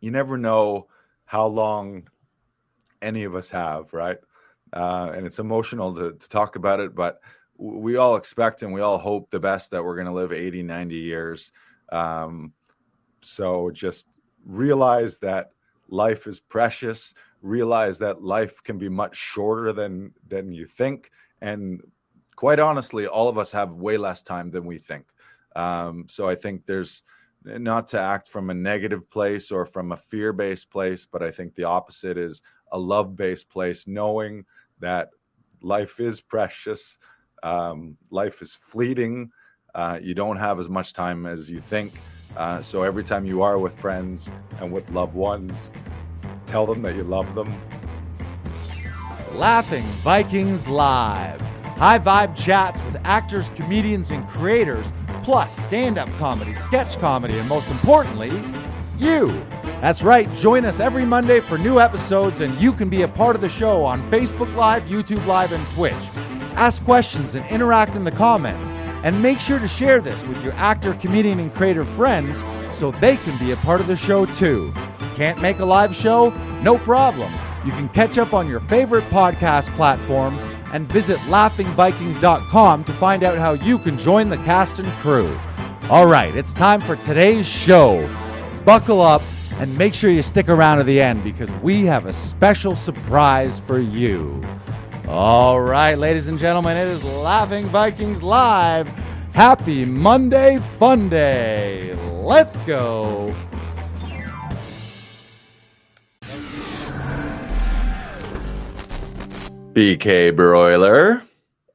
you never know how long any of us have, right? And it's emotional to talk about it, but we all expect and we all hope the best that we're going to live 80, 90 years. Um, so just realize that life is precious. Realize that life can be much shorter than you think. And quite honestly, all of us have way less time than we think. So I think there's not to act from a negative place or from a fear-based place, but I think the opposite is a love-based place, knowing that life is precious, life is fleeting. You don't have as much time as you think. So every time you are with friends and with loved ones, tell them that you love them. Laughing Vikings Live. High vibe chats with actors, comedians, and creators, plus stand-up comedy, sketch comedy, and most importantly, you. That's right, join us every Monday for new episodes, and you can be a part of the show on Facebook Live, YouTube Live, and Twitch. Ask questions and interact in the comments, and make sure to share this with your actor, comedian, and creator friends so they can be a part of the show too. Can't make a live show? No problem. You can catch up on your favorite podcast platform and visit laughingvikings.com to find out how you can join the cast and crew. All right, it's time for today's show. Buckle up and make sure you stick around to the end because we have a special surprise for you. All right, ladies and gentlemen, it is Laughing Vikings Live. Happy Monday Fun Day. Let's go. BK Broiler.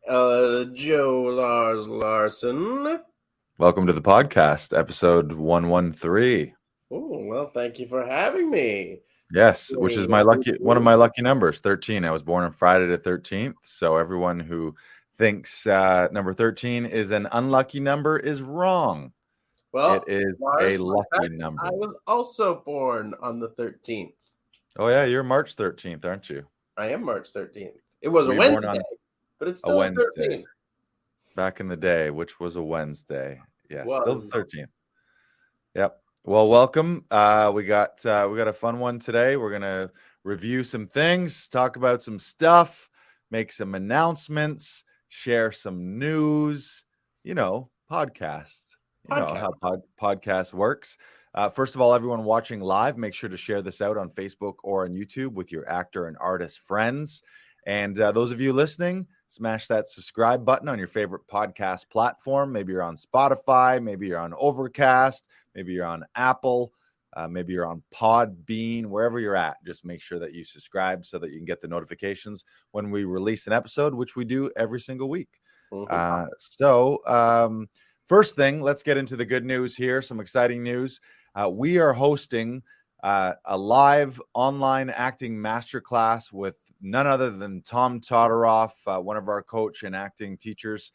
Joe Lars Larson. Welcome to the podcast, episode 113. Oh, well, thank you for having me. Yes, which is one of my lucky numbers, 13. I was born on Friday the 13th. So everyone who thinks number 13 is an unlucky number is wrong. Well, it is Lars, a lucky number. I was also born on the 13th. Oh, yeah, you're March 13th, aren't you? I am March 13th. It was a Wednesday, but it's still a Wednesday. 13th. Back in the day, which was a Wednesday. Yes, Well, still the 13th. Yep. Well, welcome. We got a fun one today. We're gonna review some things, talk about some stuff, make some announcements, share some news. Podcasts. You know how podcast works. First of all, everyone watching live, make sure to share this out on Facebook or on YouTube with your actor and artist friends. And those of you listening, smash that subscribe button on your favorite podcast platform. Maybe you're on Spotify, maybe you're on Overcast, maybe you're on Apple, maybe you're on Podbean, wherever you're at. Just make sure that you subscribe so that you can get the notifications when we release an episode, which we do every single week. First thing, let's get into the good news here. Some exciting news. We are hosting a live online acting masterclass with none other than Tom Todoroff, one of our coach and acting teachers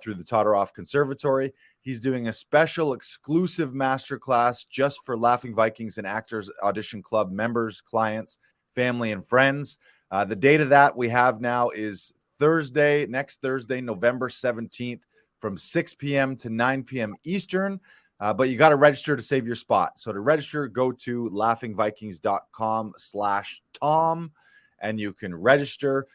through the Todoroff Conservatory. He's doing a special exclusive masterclass just for Laughing Vikings and Actors Audition Club members, clients, family, and friends. The date of that we have now is next Thursday, November 17th from 6 p.m. to 9 p.m. Eastern. But you got to register to save your spot. So to register, go to laughingvikings.com/Tom. And you can register.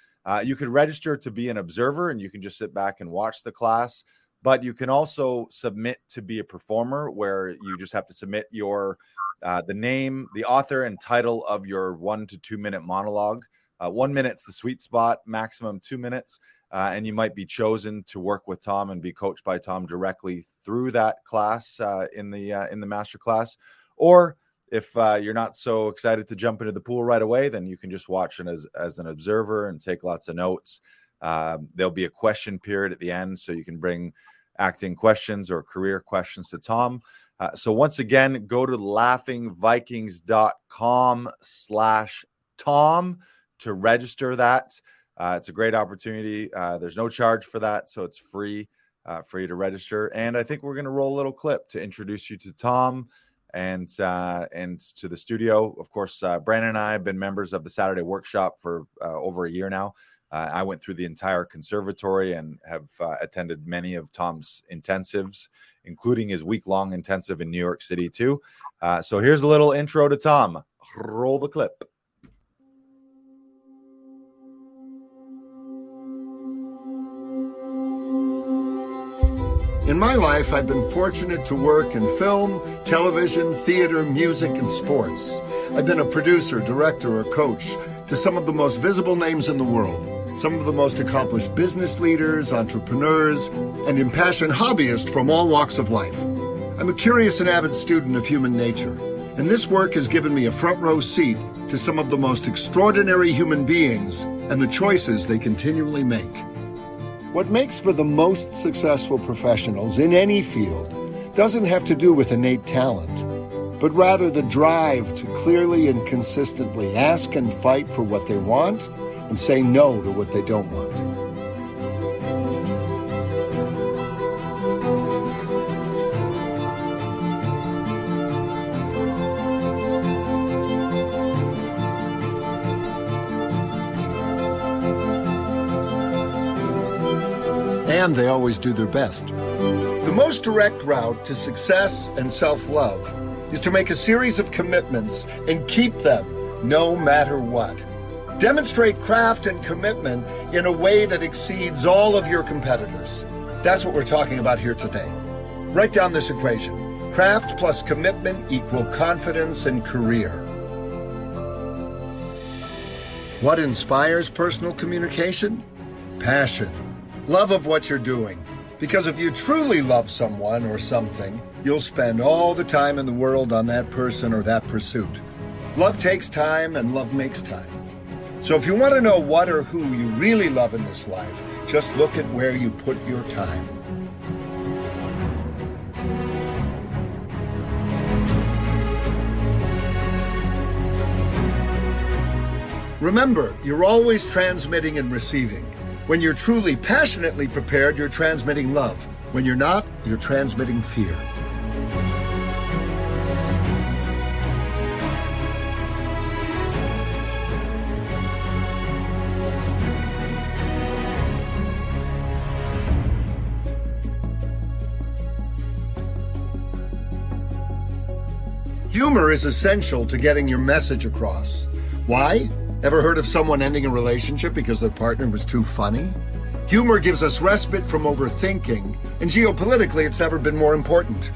You can register to be an observer, and you can just sit back and watch the class. But you can also submit to be a performer, where you just have to submit your the name, the author, and title of your 1 to 2 minute monologue. 1 minute's the sweet spot, maximum 2 minutes, and you might be chosen to work with Tom and be coached by Tom directly through that class in the master class, or if you're not so excited to jump into the pool right away, then you can just watch it as an observer and take lots of notes. There'll be a question period at the end, so you can bring acting questions or career questions to Tom. So once again, go to laughingvikings.com/Tom to register that. It's a great opportunity. There's no charge for that, so it's free for you to register. And I think we're going to roll a little clip to introduce you to Tom and to the studio. Of course, Brandon and I have been members of the Saturday Workshop for over a year now. I went through the entire conservatory and have attended many of Tom's intensives, including his week-long intensive in New York City too. So here's a little intro to Tom. Roll the clip. In my life, I've been fortunate to work in film, television, theater, music, and sports. I've been a producer, director, or coach to some of the most visible names in the world, some of the most accomplished business leaders, entrepreneurs, and impassioned hobbyists from all walks of life. I'm a curious and avid student of human nature, and this work has given me a front row seat to some of the most extraordinary human beings and the choices they continually make. What makes for the most successful professionals in any field doesn't have to do with innate talent, but rather the drive to clearly and consistently ask and fight for what they want and say no to what they don't want. And they always do their best. The most direct route to success and self-love is to make a series of commitments and keep them no matter what. Demonstrate craft and commitment in a way that exceeds all of your competitors. That's what we're talking about here today. Write down this equation. Craft plus commitment equal confidence and career. What inspires personal communication? Passion. Love of what you're doing. Because if you truly love someone or something, you'll spend all the time in the world on that person or that pursuit. Love takes time and love makes time. So if you want to know what or who you really love in this life, just look at where you put your time. Remember, you're always transmitting and receiving. When you're truly passionately prepared, you're transmitting love. When you're not, you're transmitting fear. Humor is essential to getting your message across. Why? Ever heard of someone ending a relationship because their partner was too funny? Humor gives us respite from overthinking, and geopolitically it's never been more important.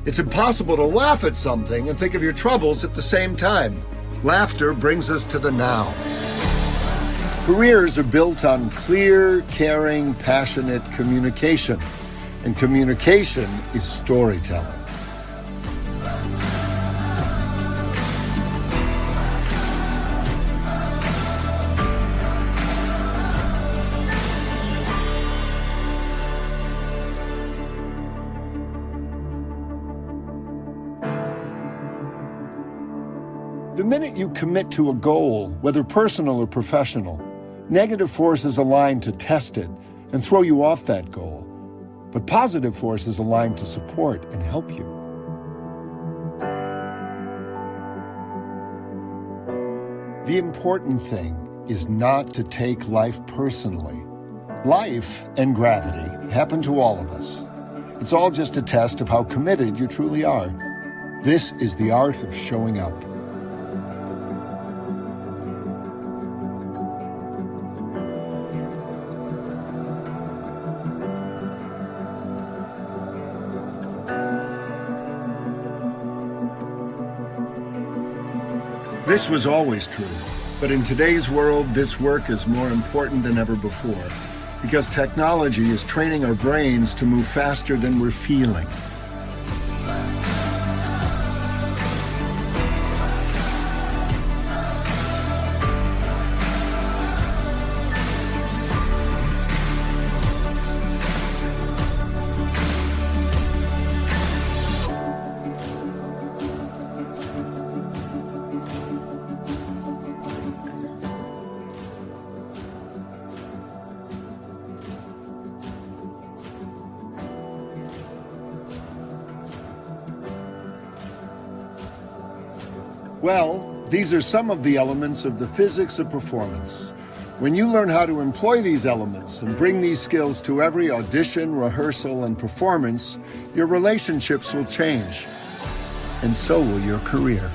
It's impossible to laugh at something and think of your troubles at the same time. Laughter brings us to the now. Careers are built on clear, caring, passionate communication, and communication is storytelling. The minute you commit to a goal, whether personal or professional, negative forces align to test it and throw you off that goal. But positive forces align to support and help you. The important thing is not to take life personally. Life and gravity happen to all of us. It's all just a test of how committed you truly are. This is the art of showing up. This was always true, but in today's world, this work is more important than ever before, because technology is training our brains to move faster than we're feeling. Well, these are some of the elements of the physics of performance. When you learn how to employ these elements and bring these skills to every audition, rehearsal, and performance, your relationships will change, and so will your career.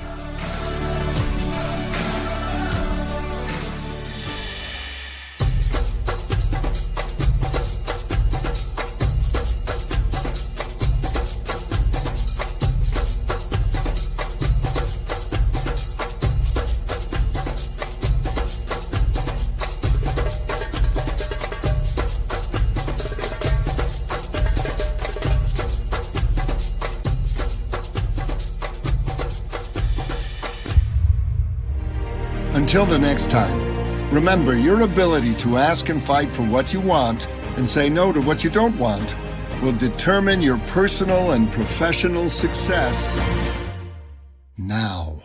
Until the next time, remember your ability to ask and fight for what you want and say no to what you don't want will determine your personal and professional success now.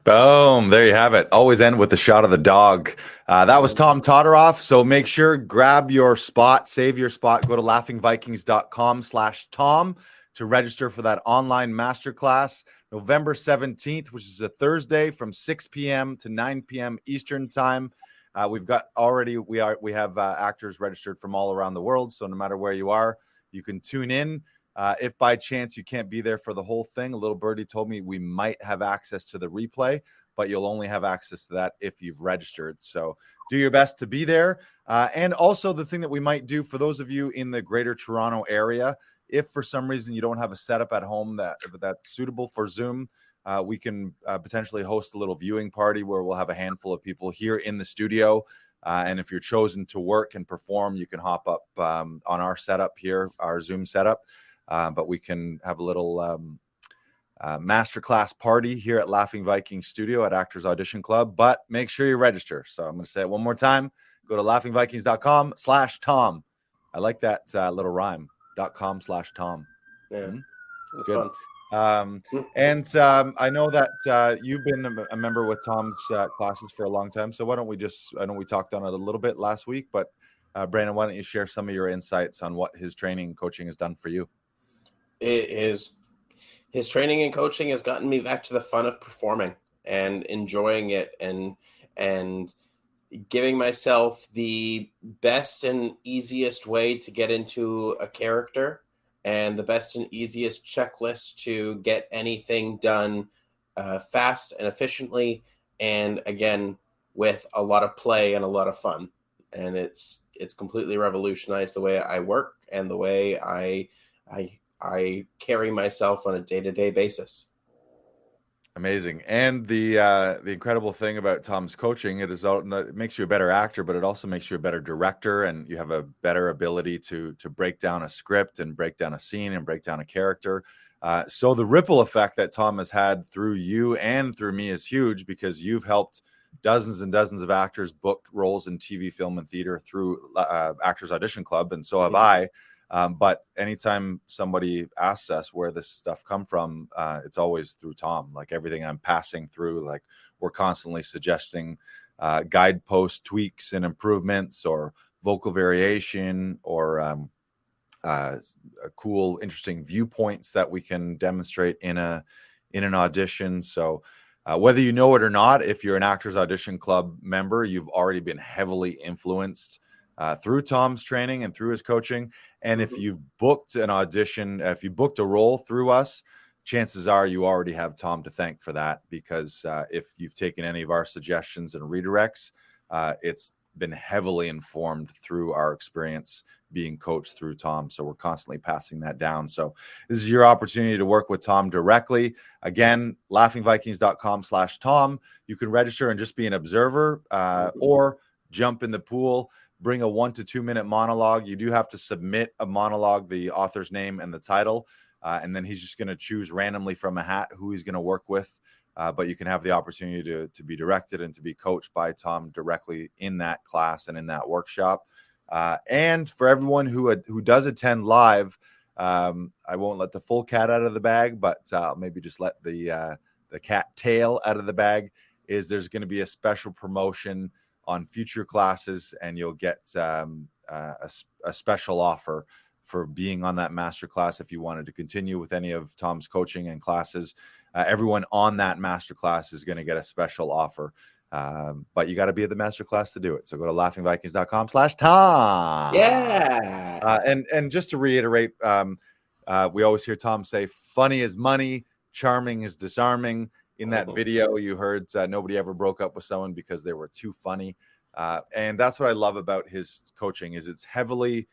Boom. There you have it. Always end with the shot of the dog. That was Tom Todoroff. So make sure, grab your spot, save your spot, go to laughingvikings.com/Tom to register for that online masterclass November 17th, which is a Thursday from 6 p.m. to 9 p.m. Eastern time. We have actors registered from all around the world. So no matter where you are, you can tune in. If by chance you can't be there for the whole thing, a little birdie told me we might have access to the replay, but you'll only have access to that if you've registered. So do your best to be there. And also the thing that we might do for those of you in the greater Toronto area, if for some reason you don't have a setup at home that's suitable for Zoom, we can potentially host a little viewing party where we'll have a handful of people here in the studio. And if you're chosen to work and perform, you can hop up on our setup here, our Zoom setup. But we can have a little masterclass party here at Laughing Viking Studio at Actors Audition Club. But make sure you register. So I'm going to say it one more time. Go to laughingvikings.com/Tom. I like that little rhyme. .com/Tom. Yeah, It's good. I know that you've been a member with Tom's classes for a long time. So why don't we I know we talked on it a little bit last week, but Brandon, why don't you share some of your insights on what his training and coaching has done for you? His training and coaching has gotten me back to the fun of performing and enjoying it and giving myself the best and easiest way to get into a character and the best and easiest checklist to get anything done fast and efficiently, and again with a lot of play and a lot of fun. And it's completely revolutionized the way I work and the way I carry myself on a day-to-day basis. Amazing. And the incredible thing about Tom's coaching, it makes you a better actor, but it also makes you a better director, and you have a better ability to break down a script and break down a scene and break down a character. So the ripple effect that Tom has had through you and through me is huge, because you've helped dozens and dozens of actors book roles in TV, film, and theater through Actors Audition Club, and so have I. But anytime somebody asks us where this stuff come from, it's always through Tom. Like everything I'm passing through, like we're constantly suggesting guidepost tweaks and improvements, or vocal variation, or cool, interesting viewpoints that we can demonstrate in an audition. So whether you know it or not, if you're an Actors Audition Club member, you've already been heavily influenced through Tom's training and through his coaching. And if you've booked an audition, if you booked a role through us, chances are you already have Tom to thank for that, because if you've taken any of our suggestions and redirects, it's been heavily informed through our experience being coached through Tom. So we're constantly passing that down. So this is your opportunity to work with Tom directly. Again, laughingvikings.com/Tom. You can register and just be an observer, or jump in the pool. Bring a 1 to 2 minute monologue. You do have to submit a monologue, the author's name and the title, and then he's just going to choose randomly from a hat who he's going to work with. But you can have the opportunity to be directed and to be coached by Tom directly in that class and in that workshop. And for everyone who does attend live, I won't let the full cat out of the bag, but maybe just let the cat tail out of the bag. is there's going to be a special promotion on future classes, and you'll get a special offer for being on that masterclass. If you wanted to continue with any of Tom's coaching and classes, everyone on that masterclass is going to get a special offer. But you got to be at the masterclass to do it. So go to laughingvikings.com/Tom. Yeah. And just to reiterate, we always hear Tom say, funny is money, charming is disarming. In that video, you heard nobody ever broke up with someone because they were too funny. And that's what I love about his coaching is it's heavily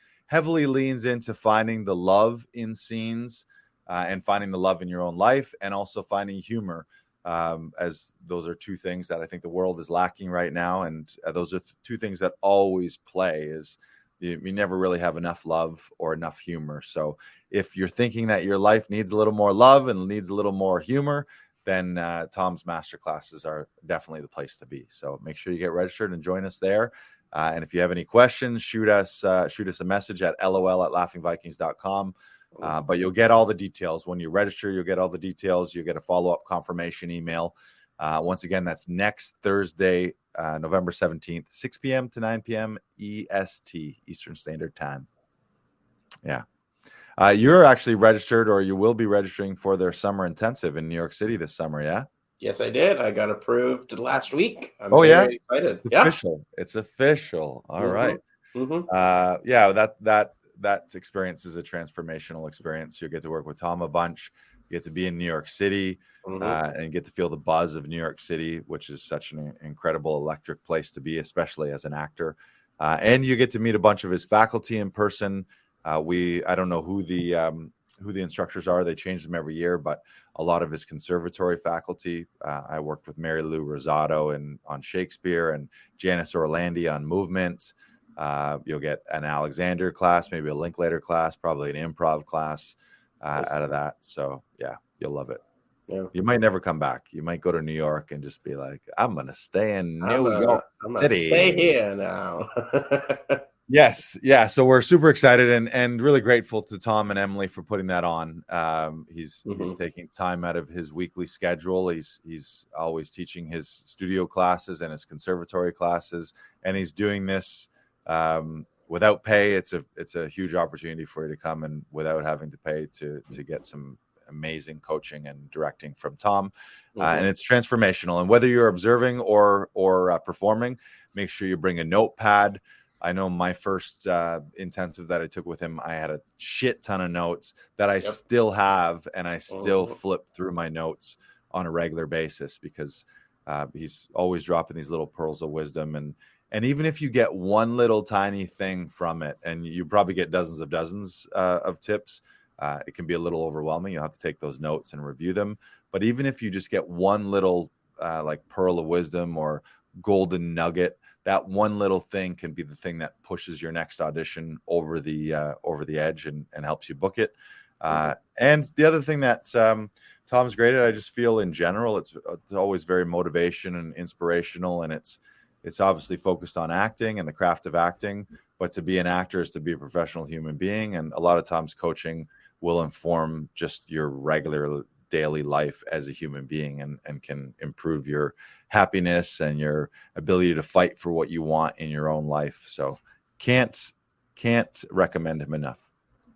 leans into finding the love in scenes and finding the love in your own life, and also finding humor, as those are two things that I think the world is lacking right now. And those are two things that always play is you never really have enough love or enough humor. So if you're thinking that your life needs a little more love and needs a little more humor, then Tom's masterclasses are definitely the place to be. So make sure you get registered and join us there. And if you have any questions, shoot us a message at lol@laughingvikings.com. But you'll get all the details when you register. You'll get all the details. You'll get a follow-up confirmation email. Once again, that's next Thursday, November 17th, 6 p.m. to 9 p.m. EST, Eastern Standard Time. Yeah. You're actually registered, or you will be registering for their summer intensive in New York City this summer, yeah? Yes, I did. I got approved last week. I'm very excited. It's official. It's official. All right. That experience is a transformational experience. You'll get to work with Tom a bunch. You get to be in New York City and get to feel the buzz of New York City, which is such an incredible electric place to be, especially as an actor. And you get to meet a bunch of his faculty in person. I don't know who the instructors are. They change them every year, but a lot of his conservatory faculty. I worked with Mary Lou Rosado on Shakespeare, and Janice Orlandi on movement. You'll get an Alexander class, maybe a Linklater class, probably an improv class out of that. So yeah, you'll love it. Yeah. You might never come back. You might go to New York and just be like, I'm going to stay in New York City. Stay here now. Yes. Yeah. So we're super excited and really grateful to Tom and Emily for putting that on. He's taking time out of his weekly schedule. He's always teaching his studio classes and his conservatory classes, and he's doing this without pay. It's a huge opportunity for you to come and without having to pay to get some amazing coaching and directing from Tom. And it's transformational. And whether you're observing or performing, make sure you bring a notepad. I know my first intensive that I took with him, I had a shit ton of notes that I still have, and I still flip through my notes on a regular basis because he's always dropping these little pearls of wisdom. And even if you get one little tiny thing from it, and you probably get dozens of tips, it can be a little overwhelming. You'll have to take those notes and review them. But even if you just get one little like pearl of wisdom or golden nugget, that one little thing can be the thing that pushes your next audition over the edge and helps you book it. And the other thing that Tom's great at, I just feel in general, it's always very motivation and inspirational, and it's obviously focused on acting and the craft of acting. But to be an actor is to be a professional human being, and a lot of times coaching will inform just your regular daily life as a human being and can improve your happiness and your ability to fight for what you want in your own life. So can't recommend him enough.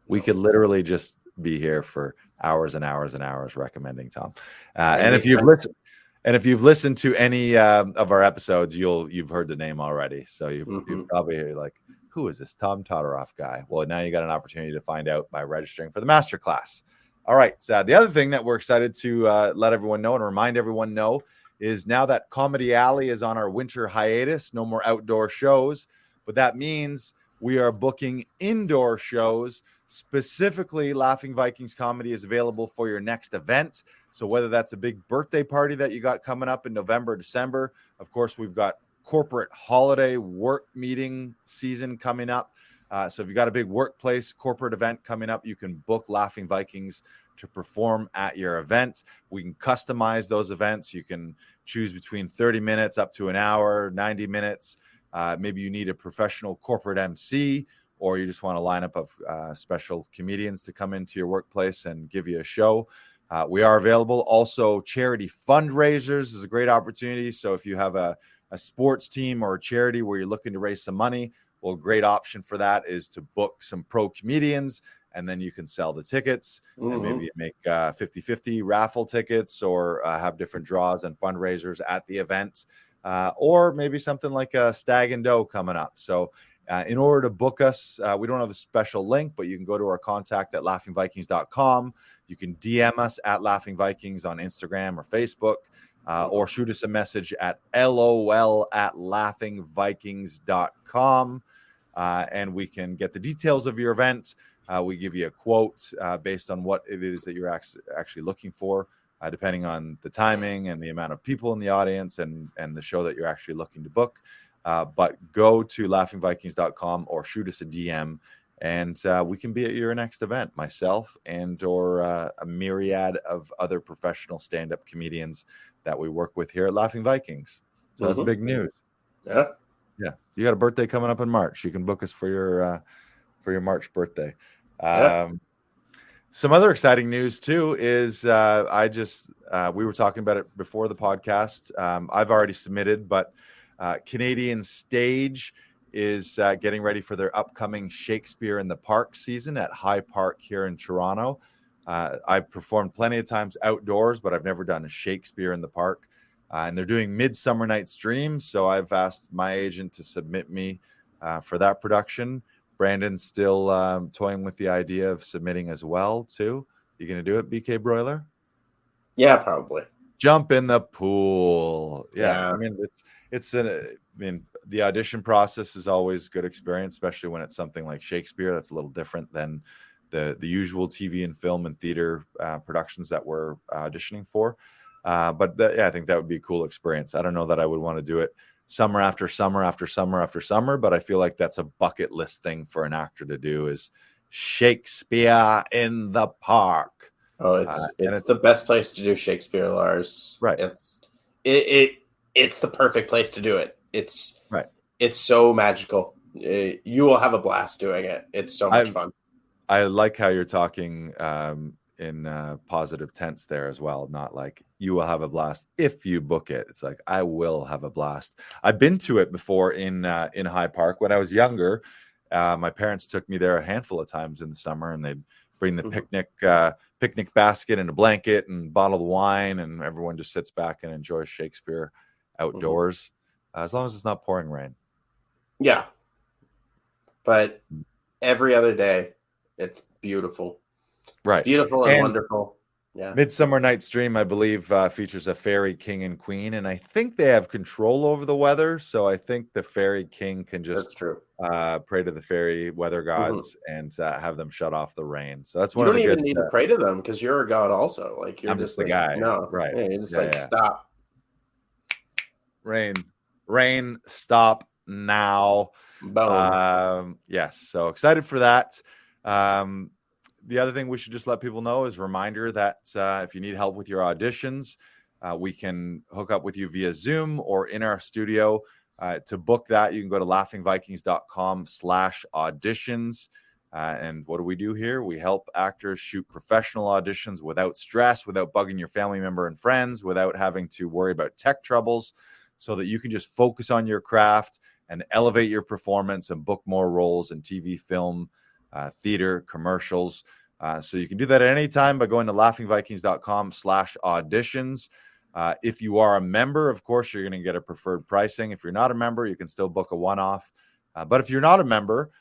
We could literally just be here for hours and hours and hours recommending Tom. And if you've listened to any of our episodes, you've heard the name already. So you've probably heard like, who is this Tom Todoroff guy? Well, now you got an opportunity to find out by registering for the masterclass. All right. So the other thing that we're excited to let everyone know and remind everyone know is now that Comedy Alley is on our winter hiatus, no more outdoor shows, but that means we are booking indoor shows. Specifically, Laughing Vikings Comedy is available for your next event. So whether that's a big birthday party that you got coming up in November, December, of course, we've got corporate holiday work meeting season coming up. So if you got a big workplace corporate event coming up, you can book Laughing Vikings to perform at your event. We can customize those events. You can choose between 30 minutes up to an hour, 90 minutes. Maybe you need a professional corporate MC, or you just want a lineup of special comedians to come into your workplace and give you a show. We are available. Also, charity fundraisers is a great opportunity. So if you have a sports team or a charity where you're looking to raise some money, well, a great option for that is to book some pro comedians, and then you can sell the tickets. And maybe you make 50-50 raffle tickets, or have different draws and fundraisers at the event, or maybe something like a Stag and Doe coming up. So in order to book us, we don't have a special link, but you can go to our contact at laughingvikings.com. You can DM us at Laughing Vikings on Instagram or Facebook, or shoot us a message at lol@laughingvikings.com, and we can get the details of your event. We give you a quote based on what it is that you're actually looking for, depending on the timing and the amount of people in the audience and the show that you're actually looking to book. But go to laughingvikings.com or shoot us a DM, and we can be at your next event, myself and or a myriad of other professional stand-up comedians that we work with here at Laughing Vikings. So that's big news. Yeah. You got a birthday coming up in March. You can book us for your March birthday. Some other exciting news too is we were talking about it before the podcast. I've already submitted, but Canadian Stage is getting ready for their upcoming Shakespeare in the Park season at High Park here in Toronto. I've performed plenty of times outdoors, but I've never done a Shakespeare in the Park. And they're doing Midsummer Night's Dream, so I've asked my agent to submit me for that production. Brandon's still toying with the idea of submitting as well, too. You going to do it, BK Broiler? Yeah, probably. Jump in the pool. Yeah. I mean, the audition process is always a good experience, especially when it's something like Shakespeare. That's a little different than the usual TV and film and theater productions that we're auditioning for. But I think that would be a cool experience. I don't know that I would want to do it summer after summer after summer after summer, but I feel like that's a bucket list thing for an actor to do, is Shakespeare in the Park. Oh, it's the best place to do Shakespeare, Lars. Right. It's the perfect place to do it. It's right. It's so magical. You will have a blast doing it. It's so much fun. I like how you're talking in positive tense there as well. Not like you will have a blast if you book it. It's like I will have a blast. I've been to it before in High Park when I was younger. My parents took me there a handful of times in the summer, and they'd bring the picnic basket and a blanket and bottle of wine, and everyone just sits back and enjoys Shakespeare outdoors, as long as it's not pouring rain. Yeah, but every other day, it's beautiful. Right, beautiful and wonderful. Yeah, Midsummer Night's Dream, I believe, features a fairy king and queen, and I think they have control over the weather. So I think the fairy king can just pray to the fairy weather gods and have them shut off the rain. So that's one of the good. You don't even need to pray to them because you're a god also. Like you're just the guy. No, right? Yeah, you're just stop. Rain, stop now. Boom. Yes. So excited for that. The other thing we should just let people know is a reminder that if you need help with your auditions, we can hook up with you via Zoom or in our studio. To book that, you can go to laughingvikings.com/auditions. And what do we do here? We help actors shoot professional auditions without stress, without bugging your family member and friends, without having to worry about tech troubles, so that you can just focus on your craft and elevate your performance and book more roles in TV, film, theater, commercials. So you can do that at any time by going to laughingvikings.com/auditions. If you are a member, of course, you're going to get a preferred pricing. If you're not a member, you can still book a one-off. But if you're not a member,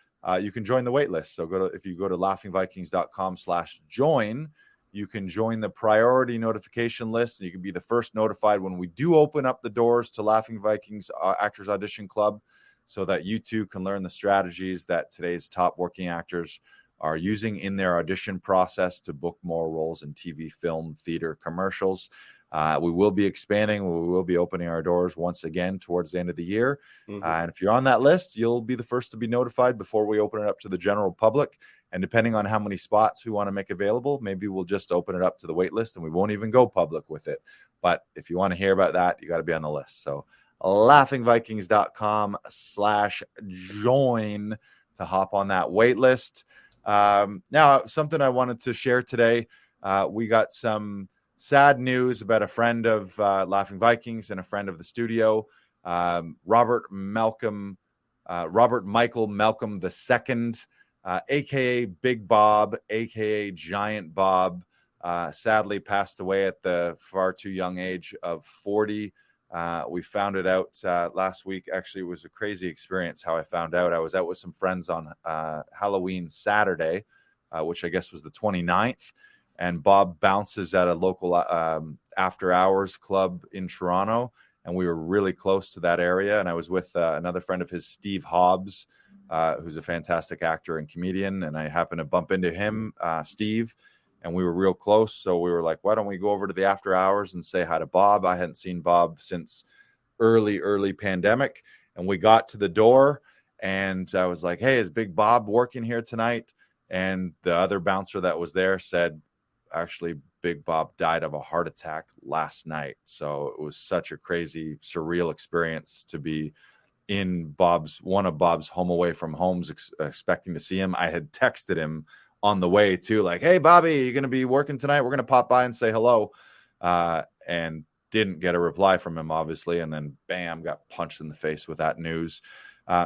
you can join the wait list. So if you go to laughingvikings.com/join, you can join the priority notification list, and you can be the first notified when we do open up the doors to Laughing Vikings Actors Audition Club, so that you too can learn the strategies that today's top working actors are using in their audition process to book more roles in TV, film, theater, commercials. We will be expanding. We will be opening our doors once again towards the end of the year. And if you're on that list, you'll be the first to be notified before we open it up to the general public. And depending on how many spots we want to make available, maybe we'll just open it up to the wait list and we won't even go public with it. But if you want to hear about that, you got to be on the list. So laughingvikings.com/join to hop on that wait list. Now, something I wanted to share today. we got some sad news about a friend of Laughing Vikings and a friend of the studio, Robert Michael Malcolm II, aka Big Bob, aka Giant Bob, sadly passed away at the far too young age of 40. We found it out last week. Actually, it was a crazy experience how I found out. I was out with some friends on Halloween Saturday, which I guess was the 29th. And Bob bounces at a local after hours club in Toronto. And we were really close to that area. And I was with another friend of his, Steve Hobbs, who's a fantastic actor and comedian. And I happened to bump into him, Steve, and we were real close. So we were like, why don't we go over to the after hours and say hi to Bob? I hadn't seen Bob since early pandemic. And we got to the door and I was like, hey, is Big Bob working here tonight? And the other bouncer that was there said, actually, Big Bob died of a heart attack last night. So it was such a crazy, surreal experience to be in one of Bob's home away from homes, expecting to see him. I had texted him on the way too, like, hey, Bobby, you're going to be working tonight? We're going to pop by and say hello. And didn't get a reply from him, obviously. And then bam, got punched in the face with that news.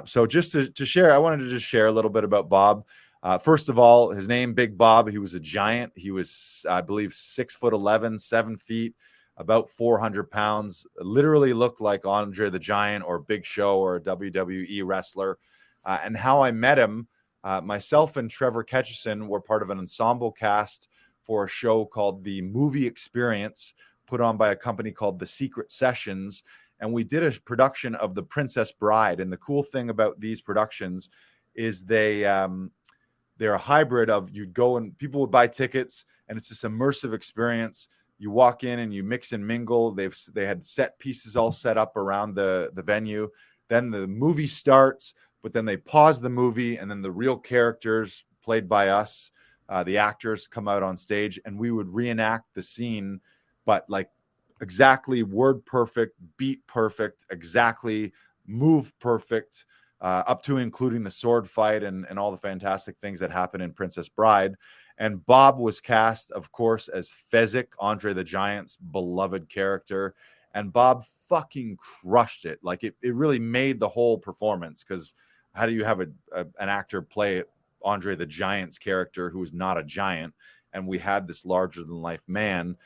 So just to share, I wanted to just share a little bit about Bob. First of all, his name, Big Bob, he was a giant. He was, I believe, 6'11", 7 feet, about 400 pounds, literally looked like Andre the Giant or Big Show or a WWE wrestler. And how I met him, myself and Trevor Ketchison were part of an ensemble cast for a show called The Movie Experience, put on by a company called The Secret Sessions. And we did a production of The Princess Bride. And the cool thing about these productions is they're a hybrid of, you'd go and people would buy tickets and it's this immersive experience. You walk in and you mix and mingle. They had set pieces all set up around the venue. Then the movie starts, but then they pause the movie and then the real characters played by us, the actors, come out on stage and we would reenact the scene, but like exactly word perfect, beat perfect, exactly move perfect, up to including the sword fight and all the fantastic things that happen in Princess Bride. And Bob was cast, of course, as Fezzik, Andre the Giant's beloved character. And Bob fucking crushed it. Like it really made the whole performance, because how do you have an actor play Andre the Giant's character who is not a giant? And we had this larger than life man.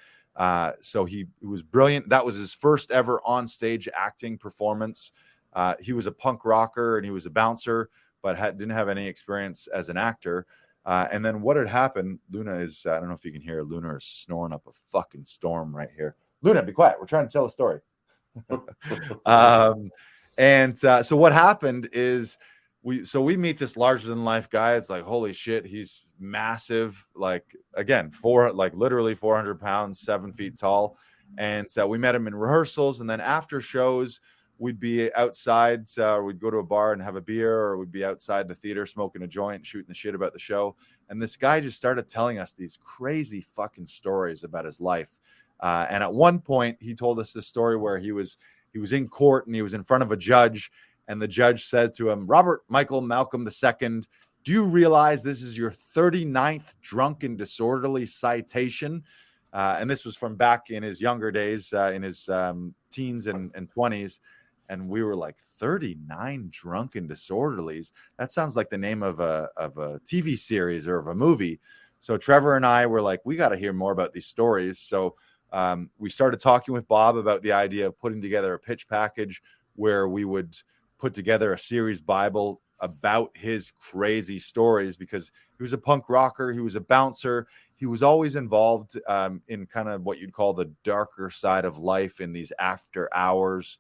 So he was brilliant. That was his first ever on stage acting performance. He was a punk rocker and he was a bouncer, but didn't have any experience as an actor. And then what had happened, Luna is, I don't know if you can hear, Luna is snoring up a fucking storm right here. Luna, be quiet. We're trying to tell a story. So what happened is we meet this larger than life guy. It's like, holy shit, he's massive. Like, again, literally 400 pounds, 7 feet tall. And so we met him in rehearsals. And then after shows, we'd be outside, or we'd go to a bar and have a beer, or we'd be outside the theater smoking a joint, shooting the shit about the show. And this guy just started telling us these crazy fucking stories about his life. And at one point, he told us this story where he was in court and he was in front of a judge, and the judge said to him, Robert Michael Malcolm II, do you realize this is your 39th drunk and disorderly citation? And this was from back in his younger days, in his teens and 20s. And we were like, 39 drunken disorderlies? That sounds like the name of a TV series or of a movie. So Trevor and I were like, we got to hear more about these stories. So we started talking with Bob about the idea of putting together a pitch package where we would put together a series Bible about his crazy stories, because he was a punk rocker. He was a bouncer. He was always involved in kind of what you'd call the darker side of life in these after hours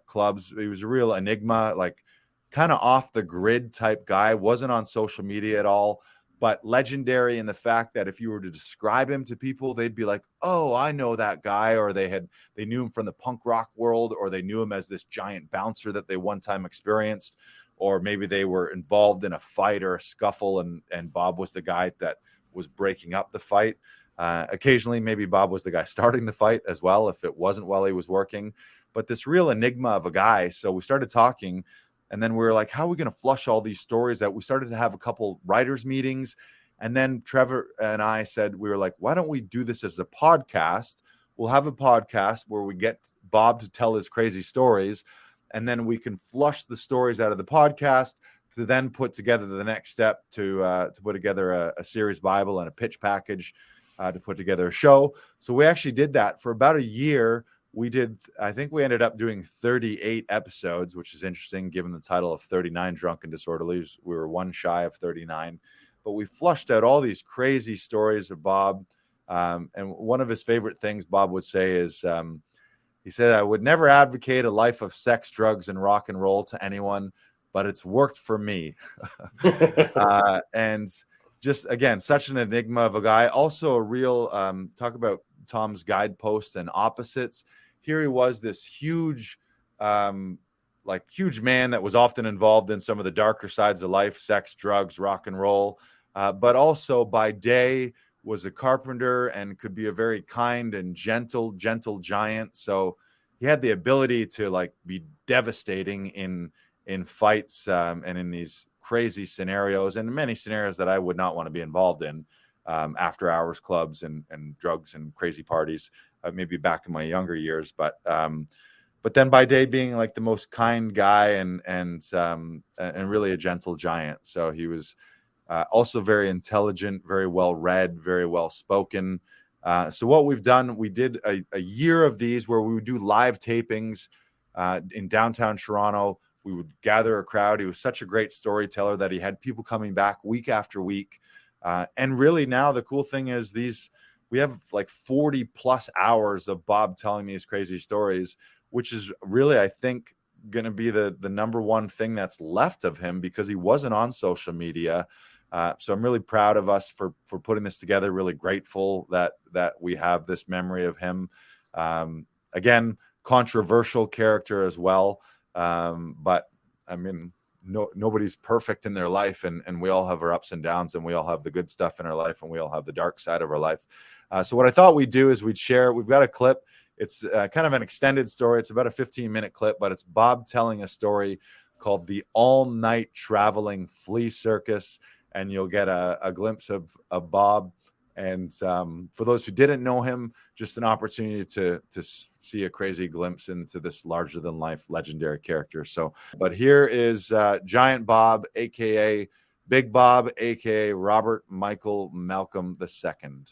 clubs. He was a real enigma, like kind of off the grid type guy, wasn't on social media at all, but legendary in the fact that if you were to describe him to people, they'd be like, oh, I know that guy, or they knew him from the punk rock world, or they knew him as this giant bouncer that they one time experienced, or maybe they were involved in a fight or a scuffle, and Bob was the guy that was breaking up the fight. Occasionally, maybe Bob was the guy starting the fight as well, if it wasn't while he was working. But this real enigma of a guy. So we started talking, and then we were like, how are we going to flush all these stories out? We started to have a couple writers meetings, And then Trevor and I said, we were like, why don't we do this as a podcast? We'll have a podcast where we get Bob to tell his crazy stories, and then we can flush the stories out of the podcast to then put together the next step to put together a series Bible and a pitch package to put together a show. So we actually did that for about a year. I think we ended up doing 38 episodes, which is interesting given the title of 39 Drunk and Disorderly. We were one shy of 39, but we flushed out all these crazy stories of Bob. And one of his favorite things Bob would say is, he said, I would never advocate a life of sex, drugs, and rock and roll to anyone, but it's worked for me. And just, again, such an enigma of a guy. Also a real, talk about Tom's guidepost and opposites. Here he was, this huge, huge man that was often involved in some of the darker sides of life, sex, drugs, rock and roll, but also by day was a carpenter and could be a very kind and gentle giant. So he had the ability to be devastating in fights and in these crazy scenarios, and many scenarios that I would not want to be involved in, after hours clubs and drugs and crazy parties, maybe back in my younger years. But then by day being like the most kind guy and really a gentle giant. So he was also very intelligent, very well read, very well spoken. So what we've done, we did a year of these where we would do live tapings in downtown Toronto. We would gather a crowd. He was such a great storyteller that he had people coming back week after week. And really now the cool thing is we have like 40 plus hours of Bob telling these crazy stories, which is really, I think, going to be the number one thing that's left of him, because he wasn't on social media. So I'm really proud of us for putting this together. Really grateful that we have this memory of him. Again, controversial character as well. But I mean, nobody's perfect in their life, and we all have our ups and downs, and we all have the good stuff in our life, and we all have the dark side of our life. So what I thought we'd do is we've got a clip. It's kind of an extended story. It's about a 15-minute clip, but it's Bob telling a story called The All-Night Traveling Flea Circus. And you'll get a glimpse of Bob. And for those who didn't know him, just an opportunity to see a crazy glimpse into this larger-than-life legendary character. So, but here is Giant Bob, a.k.a. Big Bob, a.k.a. Robert Michael Malcolm II.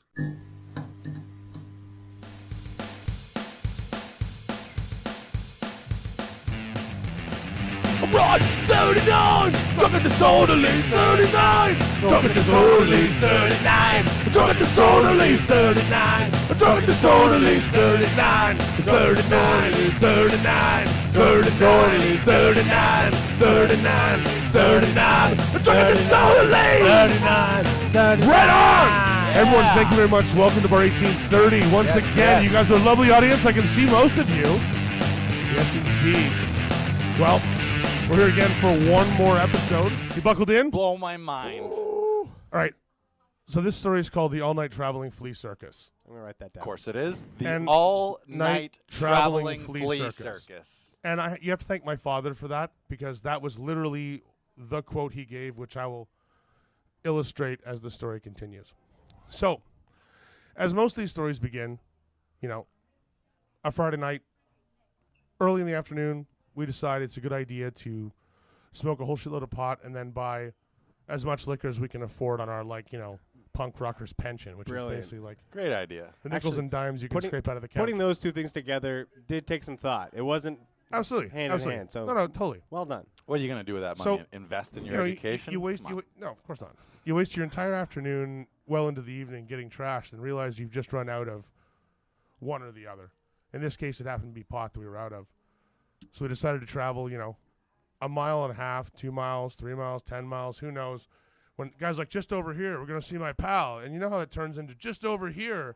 Right, 39, drunk and disorderly, 39, drunk and disorderly, 39, drunk and disorderly, 39, drunk and disorderly, 39, 39, 39, 39, 39, 39, 39, drunk and disorderly, 39, 39. Right on! Everyone, thank you very much. Welcome to Bar 1830. Once again, you guys are a lovely audience. I can see most of you. Yes, indeed. Well, we're here again for one more episode. You buckled in? Blow my mind. All right. So this story is called The All-Night Traveling Flea Circus. I'm going to write that down. Of course it is. The And All-Night Traveling Traveling Flea Flea Circus. Circus. And you have to thank my father for that, because that was literally the quote he gave, which I will illustrate as the story continues. So, as most of these stories begin, a Friday night, early in the afternoon, we decided it's a good idea to smoke a whole shitload of pot and then buy as much liquor as we can afford on our, punk rockers pension, which Brilliant. is basically Great idea. the nickels Actually, and dimes you can scrape out of the couch. Putting those two things together did take some thought. It wasn't absolutely hand absolutely. in hand. So No, totally. well done. What are you going to do with that So, money? Invest in your education? No, of course not. You waste your entire afternoon well into the evening getting trashed and realize you've just run out of one or the other. In this case, it happened to be pot that we were out of. So we decided to travel, a mile and a half, 2 miles, 3 miles, 10 miles, who knows. When guys like, just over here, we're going to see my pal. And you know how it turns into just over here.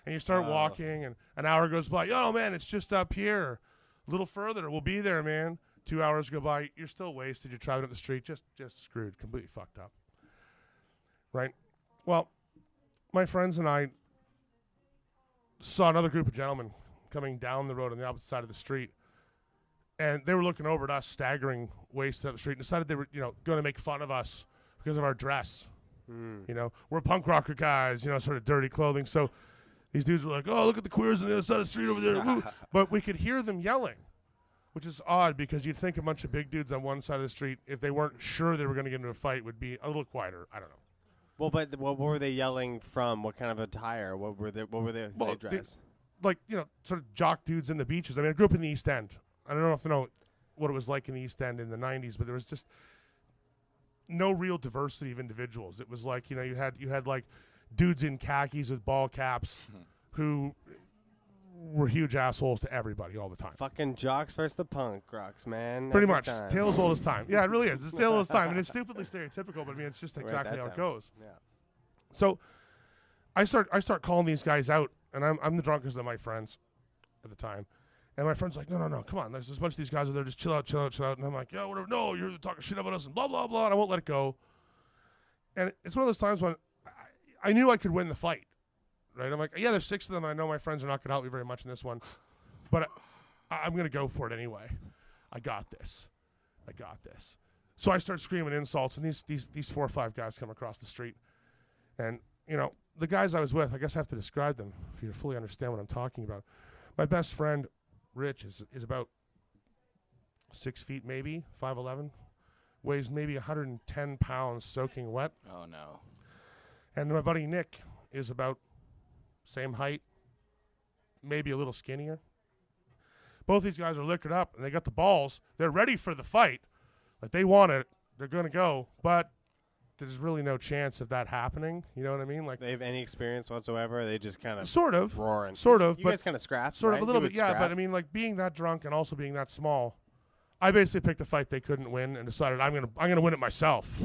And you start walking, and an hour goes by. Oh, man, it's just up here. A little further. We'll be there, man. 2 hours go by. You're still wasted. You're driving up the street. Just screwed. Completely fucked up. Right? Well, my friends and I saw another group of gentlemen coming down the road on the opposite side of the street. And they were looking over at us, staggering wasted up the street, and decided they were, going to make fun of us because of our dress. You know, we're punk rocker guys, you know, sort of dirty clothing. So these dudes were like, oh, look at the queers on the other side of the street over there. Woo. But we could hear them yelling, which is odd because you'd think a bunch of big dudes on one side of the street, if they weren't sure they were going to get into a fight, would be a little quieter. I don't know. Well, but what were they yelling from? What kind of attire? What were they dressed? Like, you know, sort of jock dudes in the beaches. I mean, I grew up in the East End. I don't know if you know what it was like in the East End in the 90s, but there was just no real diversity of individuals. It was like, you know, you had like dudes in khakis with ball caps who were huge assholes to everybody all the time. Fucking jocks versus the punk rocks, man. Pretty Every much. time. Tale as old as time. Yeah, it really is. It's tale as old as time. And it's stupidly stereotypical, but I mean, it's just exactly how it goes. Yeah. So I start calling these guys out, and I'm the drunkest of my friends at the time. And my friend's like, no, come on. There's a bunch of these guys over there. Just chill out. And I'm like, yo, whatever. No, you're talking shit about us and blah, blah, blah. And I won't let it go. And it's one of those times when I knew I could win the fight. Right? I'm like, yeah, there's 6 of them. And I know my friends are not going to help me very much in this one. But I'm going to go for it anyway. I got this. So I start screaming insults. And these 4 or 5 guys come across the street. And, you know, the guys I was with, I guess I have to describe them for you to fully understand what I'm talking about. My best friend, Rich, is about 6 feet maybe, 5'11", weighs maybe 110 pounds soaking wet. Oh, no. And my buddy Nick is about same height, maybe a little skinnier. Both these guys are liquored up, and they got the balls. They're ready for the fight. Like, they want it. They're going to go. But there's really no chance of that happening. You know what I mean? Like, they have any experience whatsoever? They just kind of sort of roaring. Sort of. You but guys kind of scrapped, sort right? of a little You bit, would yeah. scrap. But I mean, like, being that drunk and also being that small, I basically picked a fight they couldn't win and decided I'm gonna win it myself.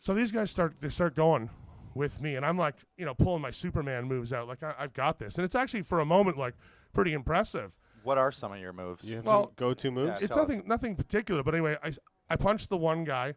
So these guys start going with me, and I'm like, you know, pulling my Superman moves out, like I've got this, and it's actually for a moment like pretty impressive. What are some of your moves? You have Well, some go-to moves? Yeah. It's tell us. nothing particular, but anyway, I punched the one guy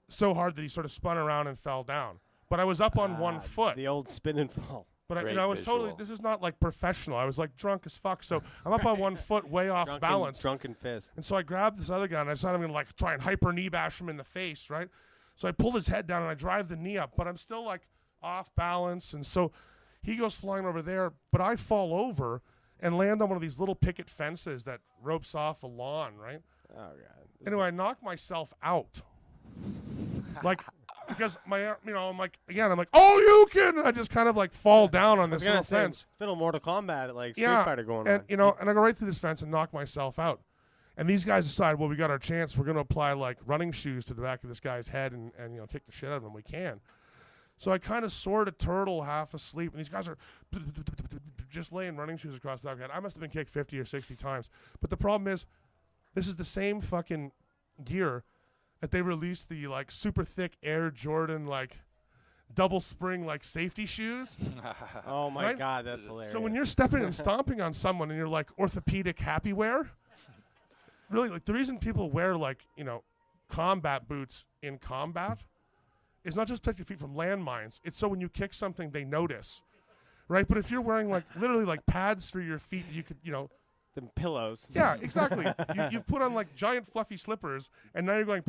so hard that he sort of spun around and fell down. But I was up on 1 foot. The old spin and fall. But Great I was totally. visual. This is not like professional. I was like drunk as fuck. So I'm up on 1 foot, way off balance. Drunken fist. And so I grabbed this other guy and I decided I'm gonna like try and hyper knee bash him in the face, right? So I pulled his head down and I drive the knee up, but I'm still like off balance. And so he goes flying over there, but I fall over and land on one of these little picket fences that ropes off a lawn, right? Oh, God. Anyway, I knock myself out. Like, because I'm like, oh, you can. I just kind of like fall down on this little fence. It's been a Mortal Kombat, like Street Yeah, Fighter going and, on. you know, and I go right through this fence and knock myself out. And these guys decide, well, we got our chance. We're going to apply like running shoes to the back of this guy's head and you know, kick the shit out of him. We can. So I kind of sort of turtle half asleep, and these guys are just laying running shoes across the back of my head. I must have been kicked 50 or 60 times. But the problem is, this is the same fucking gear that they released the like super thick Air Jordan like double spring like safety shoes. Oh, my right? God, that's hilarious. So when you're stepping and stomping on someone and you're like orthopedic happy wear, really, like the reason people wear like, you know, combat boots in combat is not just to protect your feet from landmines. It's so when you kick something, they notice, right? But if you're wearing like literally like pads for your feet, you could, you know. The pillows. Yeah, exactly. You've put on like giant fluffy slippers, and now you're going.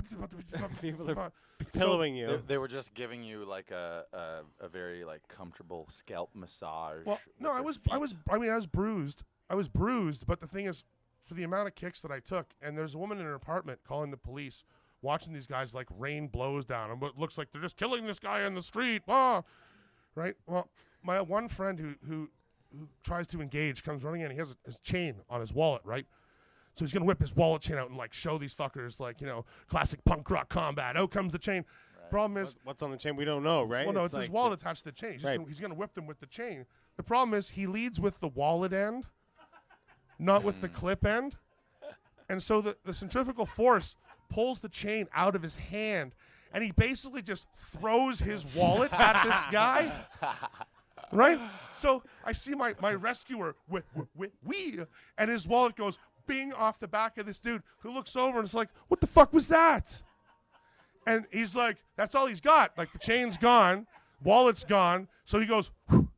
People are pillowing you. They were just giving you like a very like comfortable scalp massage. Well, no, I was bruised. I was bruised, but the thing is, for the amount of kicks that I took, and there's a woman in her apartment calling the police, watching these guys like rain blows down, and it looks like they're just killing this guy in the street. Ah, right. Well, my one friend who tries to engage comes running in. He has his chain on his wallet, right? So he's gonna whip his wallet chain out and like show these fuckers like, you know, classic punk rock combat. Out comes the chain. Right. Problem is, what's on the chain? We don't know, right? Well, no, it's like his wallet attached to the chain. Right. He's gonna whip them with the chain. The problem is he leads with the wallet end, not with the clip end, and so the centrifugal force pulls the chain out of his hand, and he basically just throws his wallet at this guy. Right? So I see my rescuer, wee, and his wallet goes bing off the back of this dude who looks over and is like, what the fuck was that? And he's like, that's all he's got. Like, the chain's gone, wallet's gone. So he goes, whew,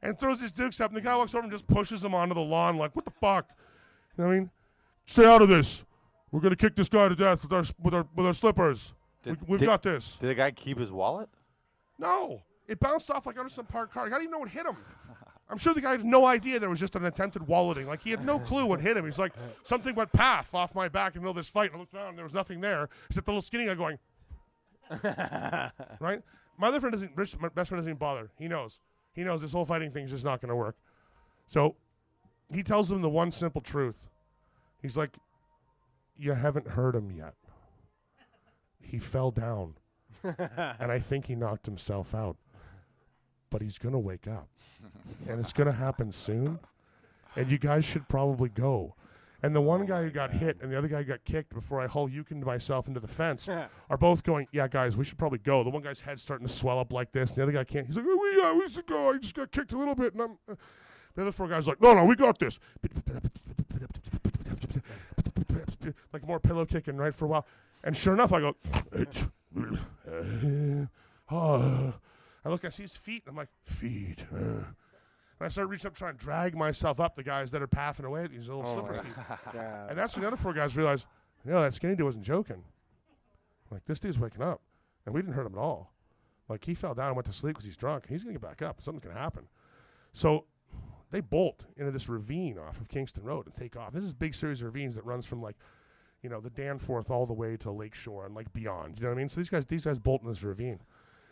and throws his dukes up, and the guy walks over and just pushes him onto the lawn like, what the fuck? You know what I mean? Stay out of this. We're going to kick this guy to death with our slippers. We've got this. Did the guy keep his wallet? No, it bounced off like under some parked car. I don't even know what hit him. I'm sure the guy had no idea there was just an attempted walleting. Like, he had no clue what hit him. He's like, something went path off my back in the middle of this fight. And I looked around and there was nothing there except the little skinny guy going, right? My other friend doesn't, my best friend doesn't even bother. He knows. He knows this whole fighting thing's just not going to work. So he tells him the one simple truth. He's like, you haven't heard him yet. He fell down. And I think he knocked himself out. But he's going to wake up. And it's going to happen soon. And you guys should probably go. And the one guy who got hit and the other guy who got kicked before I Hulk-Yukened myself into the fence are both going, yeah, guys, we should probably go. The one guy's head's starting to swell up like this. And the other guy can't. He's like, oh, we should go. I just got kicked a little bit. And the other 4 guys are like, no, we got this. Like more pillow kicking, right, for a while. And sure enough, I go, I look, I see his feet, and I'm like, feet. And I start reaching up, trying to drag myself up the guys that are pathing away, these little slippery feet. And that's when the other 4 guys realized, that skinny dude wasn't joking. Like, this dude's waking up. And we didn't hurt him at all. Like, he fell down and went to sleep because he's drunk. He's going to get back up. Something's going to happen. So they bolt into this ravine off of Kingston Road and take off. This is a big series of ravines that runs from, like, the Danforth all the way to Lakeshore and, like, beyond. You know what I mean? So these guys bolt in this ravine.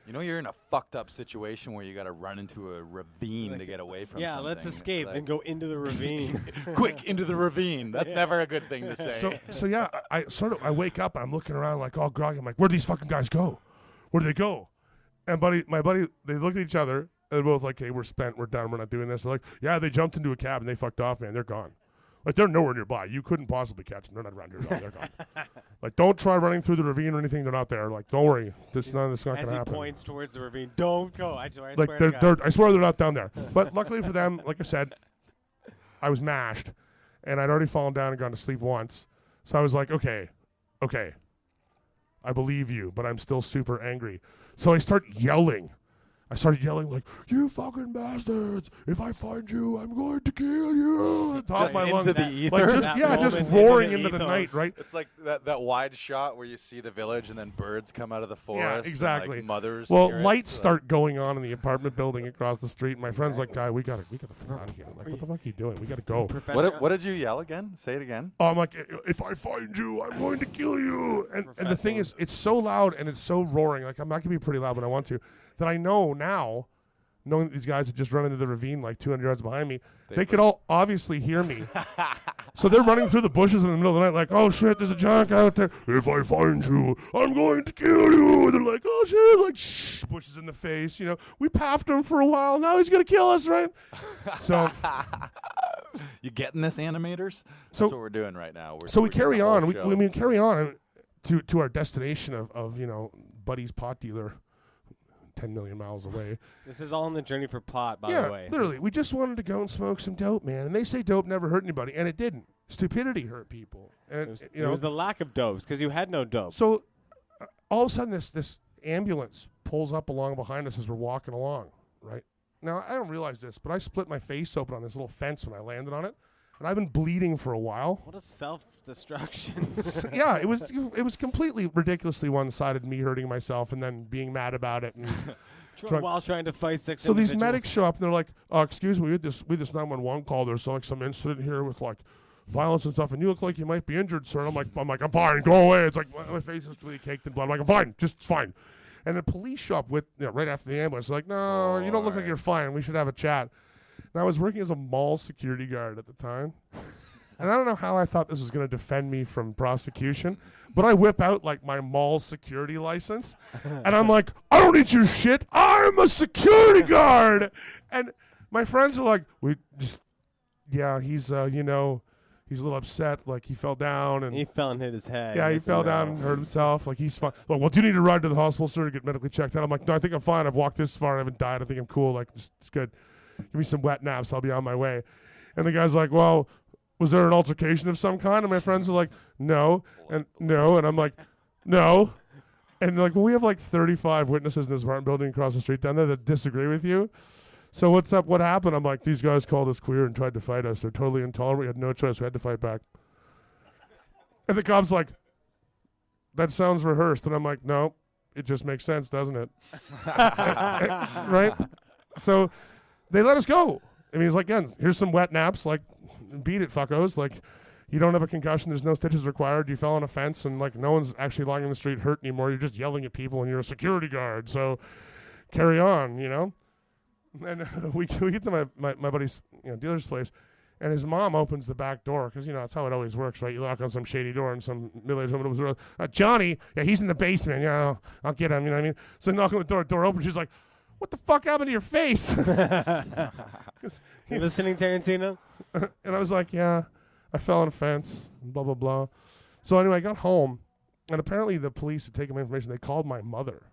You're in a fucked up situation where you got to run into a ravine to get away from something. Let's escape and go into the ravine. Quick, into the ravine. That's never a good thing to say. So yeah, I wake up and I'm looking around like all groggy. I'm like, where'd these fucking guys go? Where'd they go? And my buddy, they look at each other and they're both like, hey, we're spent, we're done, we're not doing this. They're like, yeah, they jumped into a cab and they fucked off, man. They're gone. Like, they're nowhere nearby. You couldn't possibly catch them. They're not around here at all. They're gone. Like, don't try running through the ravine or anything. They're not there. Like, don't worry. This not going to happen. As he points towards the ravine, don't go. I swear I swear they're not down there. But luckily for them, like I said, I was mashed, and I'd already fallen down and gone to sleep once. So I was like, okay, I believe you, but I'm still super angry. So I start yelling. Like, you fucking bastards! If I find you, I'm going to kill you! At the top of my lungs. The ether? Like, just roaring into the night, right? It's like that wide shot where you see the village and then birds come out of the forest. Yeah, exactly. And, like, mothers. Well, lights start going on in the apartment building across the street. And my friend's like, guy, we gotta fuck out of here. I'm like, what the fuck are you doing? We gotta go. What did you yell again? Say it again. I'm like, if I find you, I'm going to kill you. And the thing is, it's so loud and it's so roaring. Like, I'm not gonna be pretty loud when I want to. That I know now, knowing that these guys had just run into the ravine like 200 yards behind me, they could all obviously hear me. So they're running through the bushes in the middle of the night like, oh shit, there's a giant guy out there. If I find you, I'm going to kill you. And they're like, oh shit, like, shh, bushes in the face. We paffed him for a while. Now he's going to kill us, right? So you getting this, animators? That's what we're doing right now. We carry on. We carry on to our destination of Buddy's pot dealer. 10 million miles away. This is all on the journey for pot, by the way. Yeah, literally. We just wanted to go and smoke some dope, man. And they say dope never hurt anybody, and it didn't. Stupidity hurt people. And it was the lack of dopes, because you had no dope. So all of a sudden, this ambulance pulls up along behind us as we're walking along, right? Now, I don't realize this, but I split my face open on this little fence when I landed on it, and I've been bleeding for a while. What a self-destruction. Yeah, it was completely ridiculously one-sided, me hurting myself and then being mad about it. And while trying to fight 6 So these medics show up and they're like, excuse me, we had this 911 call. There's like some incident here with like violence and stuff, and you look like you might be injured, sir. And I'm like, I'm fine, go away. It's like my face is completely caked in blood. I'm like, I'm fine, just fine. And the police show up with right after the ambulance. They're like, no, you don't look like you're fine. We should have a chat. And I was working as a mall security guard at the time. And I don't know how I thought this was going to defend me from prosecution, but I whip out like my mall security license, and I'm like, I don't need your shit. I'm a security guard. And my friends are like, he's a little upset. Like he fell down and he fell and hit his head. Yeah, he fell down and hurt himself. Like he's fine. Like, well, do you need to ride to the hospital, sir, to get medically checked out? I'm like, no, I think I'm fine. I've walked this far. I haven't died. I think I'm cool. Like it's good. Give me some wet naps. I'll be on my way. And the guy's like, well, was there an altercation of some kind? And my friends are like, no. And I'm like, no. And they're like, well, we have like 35 witnesses in this apartment building across the street down there that disagree with you. So what's up? What happened? I'm like, these guys called us queer and tried to fight us. They're totally intolerant. We had no choice. We had to fight back. And the cop's like, that sounds rehearsed. And I'm like, no, it just makes sense, doesn't it? Right? So they let us go. I mean, he's like, again, here's some wet naps. Like, beat it, fuckos. Like, you don't have a concussion. There's no stitches required. You fell on a fence, and like no one's actually lying in the street hurt anymore. You're just yelling at people, and you're a security guard. So carry on, you know. And we get to my buddy's dealer's place, and his mom opens the back door because that's how it always works, right? You knock on some shady door, and some middle-aged woman opens the door. Johnny, yeah, he's in the basement. Yeah, I'll get him. You know what I mean? So they knock on the door opens. She's like, "What the fuck happened to your face?" You listening, Tarantino? And I was like, yeah, I fell on a fence, blah, blah, blah. So anyway, I got home, and apparently the police had taken my information. They called my mother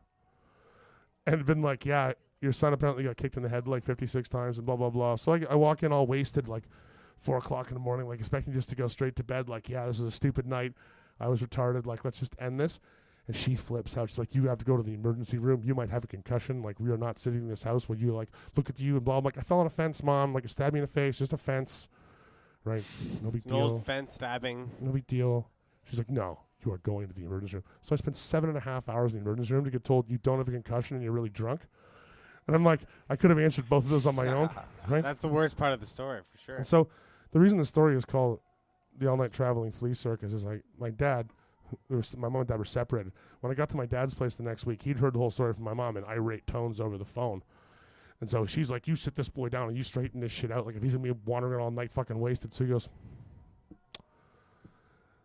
and had been like, yeah, your son apparently got kicked in the head like 56 times and blah, blah, blah. So I walk in all wasted, like 4 o'clock in the morning, like expecting just to go straight to bed. Like, yeah, this is a stupid night. I was retarded. Like, let's just end this. And she flips out. She's like, you have to go to the emergency room. You might have a concussion. Like, we are not sitting in this house when you, like, look at you and blah. I'm like, I fell on a fence, Mom. Like, it stabbed me in the face. Just a fence. Right? No big An deal. old fence stabbing. No big deal. She's like, no, you are going to the emergency room. So I spent 7.5 hours in the emergency room to get told you don't have a concussion and you're really drunk. And I'm like, I could have answered both of those on my own. Right? That's the worst part of the story, for sure. And so the reason the story is called The All-Night Traveling Flea Circus is like, my mom and dad were separated. When I got to my dad's place the next week, he'd heard the whole story from my mom in irate tones over the phone. And so she's like, you sit this boy down and you straighten this shit out. Like, if he's going to be wandering around all night fucking wasted. So he goes,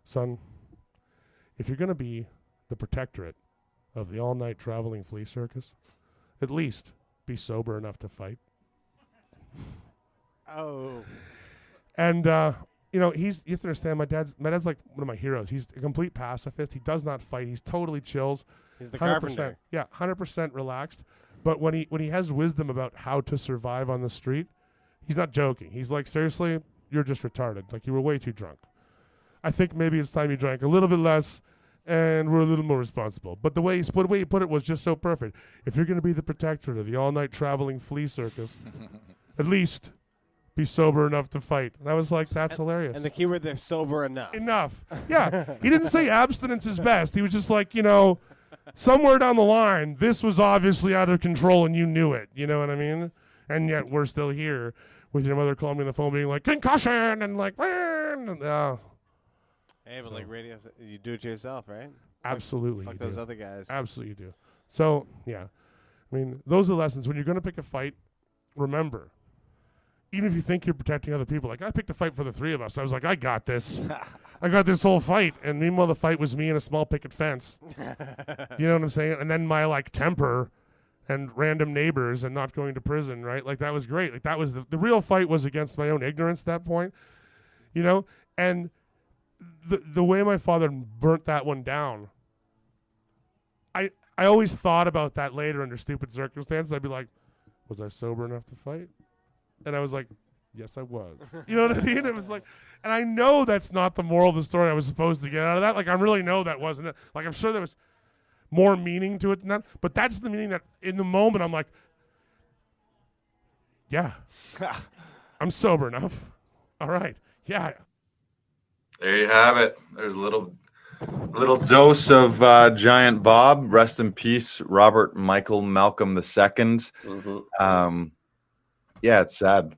son, if you're going to be the protectorate of the all-night traveling flea circus, at least be sober enough to fight. Oh. And, you have to understand, my dad's like one of my heroes. He's a complete pacifist. He does not fight. He's totally chills. He's the 100%, carpenter. Yeah, 100% relaxed. But when he has wisdom about how to survive on the street, he's not joking. He's like, seriously, you're just retarded. Like, you were way too drunk. I think maybe it's time you drank a little bit less and we're a little more responsible. But the way he put it was just so perfect. If you're going to be the protector of the all-night traveling flea circus, at least be sober enough to fight. And I was like, that's hilarious. And the keyword there, sober enough. Enough. Yeah. He didn't say abstinence is best. He was just like, somewhere down the line, this was obviously out of control and you knew it. You know what I mean? And yet we're still here with your mother calling me on the phone being like, concussion, and like, Hey, but like radio, you do it to yourself, right? Absolutely. Fuck those other guys. Absolutely you do. So, yeah. I mean, those are lessons. When you're going to pick a fight, remember, even if you think you're protecting other people, like I picked a fight for the three of us. I was like, I got this. I got this whole fight. And meanwhile, the fight was me and a small picket fence. You know what I'm saying? And then my temper and random neighbors and not going to prison, right? Like, that was great. Like, that was the real fight was against my own ignorance at that point, and the way my father burnt that one down, I always thought about that later under stupid circumstances. I'd be like, was I sober enough to fight? And I was like, yes, I was. You know what I mean? It was like, and I know that's not the moral of the story I was supposed to get out of that. Like, I really know that wasn't it. Like, I'm sure there was more meaning to it than that. But that's the meaning that in the moment I'm like, yeah, I'm sober enough. All right. Yeah. There you have it. There's a little dose of Giant Bob. Rest in peace, Robert Michael Malcolm II. Mm-hmm. Yeah, it's sad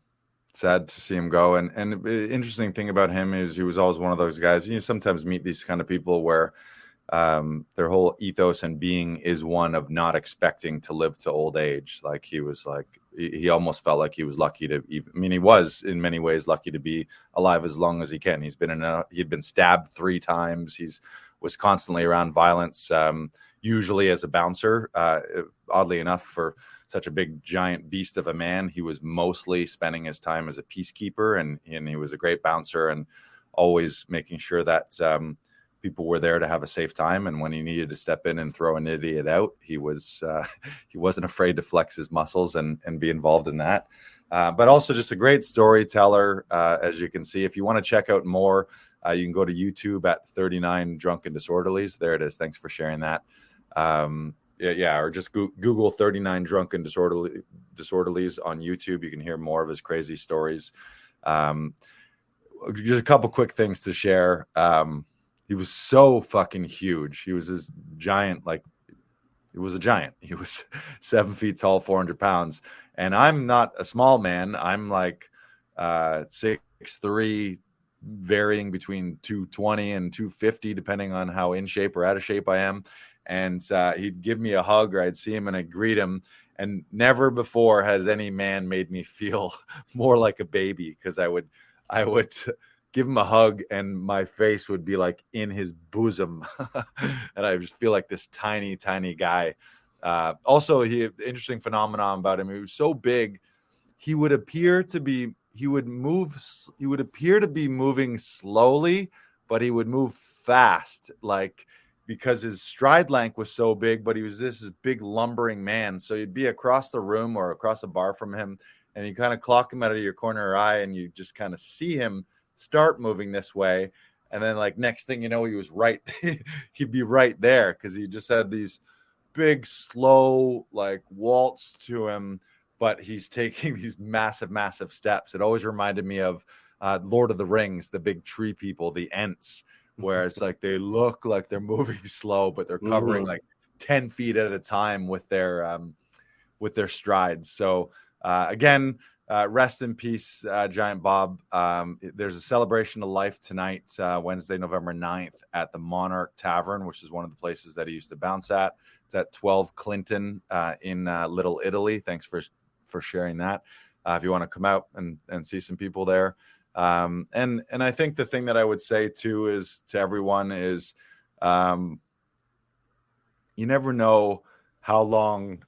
to see him go. And the interesting thing about him is he was always one of those guys. You sometimes meet these kind of people where their whole ethos and being is one of not expecting to live to old age. Like, he was like, he almost felt like he was lucky to he was in many ways lucky to be alive as long as he can. He'd been stabbed 3 times. Was constantly around violence, usually as a bouncer. Oddly enough, for such a big giant beast of a man, he was mostly spending his time as a peacekeeper, and he was a great bouncer and always making sure that people were there to have a safe time. And when he needed to step in and throw an idiot out, he wasn't afraid to flex his muscles and be involved in that. But also just a great storyteller, as you can see. If you want to check out more, you can go to YouTube at 39 Drunken Disorderlies. There it is. Thanks for sharing that. Or just Google 39 Drunken Disorderlies on YouTube. You can hear more of his crazy stories. Just a couple quick things to share. he was so fucking huge. He was this giant, like he was a giant. He was 7 feet tall, 400 pounds. And I'm not a small man. I'm like 6'3", varying between 220 and 250, depending on how in shape or out of shape I am. And he'd give me a hug, or I'd see him and I'd greet him. And never before has any man made me feel more like a baby, because I would give him a hug and my face would be like in his bosom. And I just feel like this tiny, tiny guy. Also, interesting phenomenon about him. He was so big, he would appear to be moving slowly, but he would move fast, like, because his stride length was so big, but he was this big lumbering man. So you'd be across the room or across a bar from him, and you kind of clock him out of your corner eye, and you just kind of see him start moving this way. And then, like, next thing you know, he was right. He'd be right there, because he just had these big, slow, like, waltz to him, but he's taking these massive, massive steps. It always reminded me of Lord of the Rings, the big tree people, the Ents, where it's like they look like they're moving slow, but they're covering like 10 feet at a time with their strides. So again, rest in peace, Giant Bob. There's a celebration of life tonight, Wednesday, November 9th, at the Monarch Tavern, which is one of the places that he used to bounce at. It's at 12 Clinton in Little Italy. Thanks for sharing that. If you want to come out and see some people there. And I think the thing that I would say too is to everyone is, you never know how long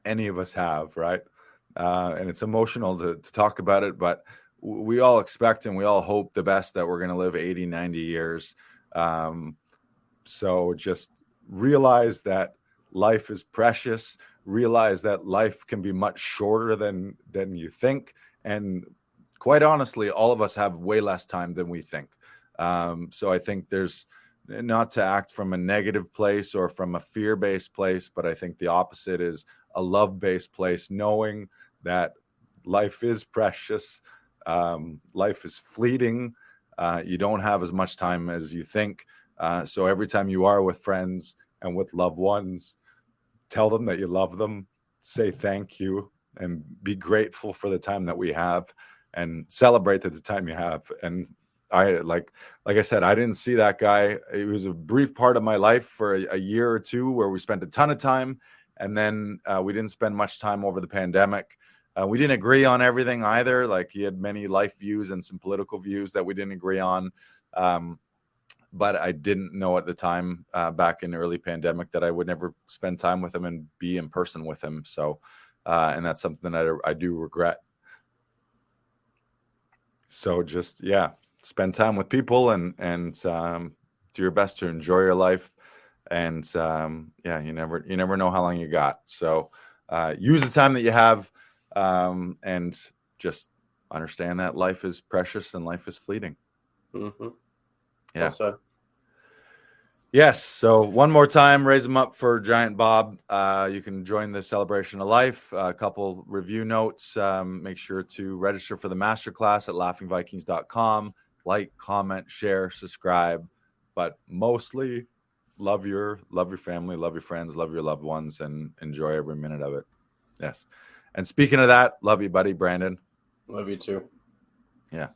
any of us have, right? And it's emotional to talk about it, but we all expect and we all hope the best, that we're going to live 80, 90 years. So just realize that life is precious. Realize that life can be much shorter than you think. And quite honestly, all of us have way less time than we think. So I think there's not to act from a negative place or from a fear-based place, but I think the opposite is a love-based place, knowing that life is precious. Life is fleeting. You don't have as much time as you think. So every time you are with friends and with loved ones, tell them that you love them, say thank you, and be grateful for the time that we have, and celebrate the time you have. And I, like I said, I didn't see that guy. It was a brief part of my life for a year or two where we spent a ton of time, and then we didn't spend much time over the pandemic. We didn't agree on everything either. Like, he had many life views and some political views that we didn't agree on. But I didn't know at the time, back in the early pandemic, that I would never spend time with him and be in person with him. So, and that's something that I do regret. So just, spend time with people and do your best to enjoy your life. And you never know how long you got. So use the time that you have, and just understand that life is precious and life is fleeting. Mm-hmm. Yeah. Also. Yes. So one more time, raise them up for Giant Bob. You can join the celebration of life. A couple review notes. Make sure to register for the masterclass at laughingvikings.com. Like, comment, share, subscribe, but mostly love your family, love your friends, love your loved ones, and enjoy every minute of it. Yes. And speaking of that, love you, buddy, Brandon. Love you too. Yeah.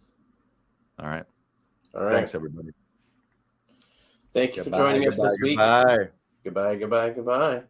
All right. All right. Thanks, everybody. Thank you for joining us this week. Goodbye. Goodbye.